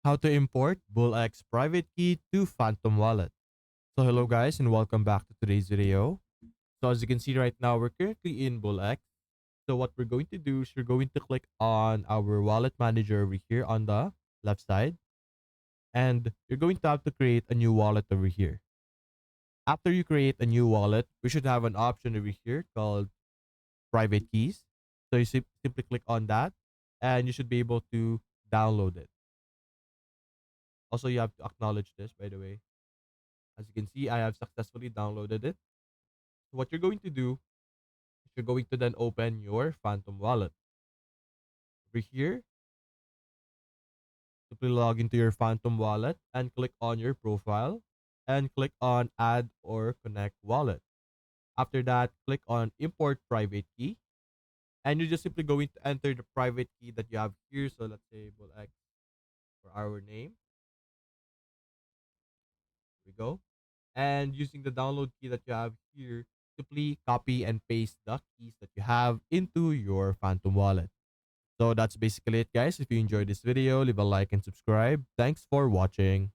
How to import BullX private key to Phantom Wallet. So hello guys and welcome back to today's video. So as you can see right now, we're currently in BullX. So what we're going to do is we're going to click on our wallet manager over here on the left side. And you're going to have to create a new wallet over here. After you create a new wallet, we should have an option over here called private keys. So you simply click on that and you should be able to download it. Also, you have to acknowledge this, by the way. As you can see, I have successfully downloaded it. So what you're going to do is you're going to then open your Phantom wallet. Over here, simply log into your Phantom wallet and click on your profile and click on add or connect wallet. After that, click on import private key and you're just simply going to enter the private key that you have here. So let's say BullX for our name. Here we go. And using the download key that you have here, simply copy and paste the keys that you have into your Phantom wallet. So that's basically it, guys. If you enjoyed this video, leave a like and subscribe. Thanks for watching.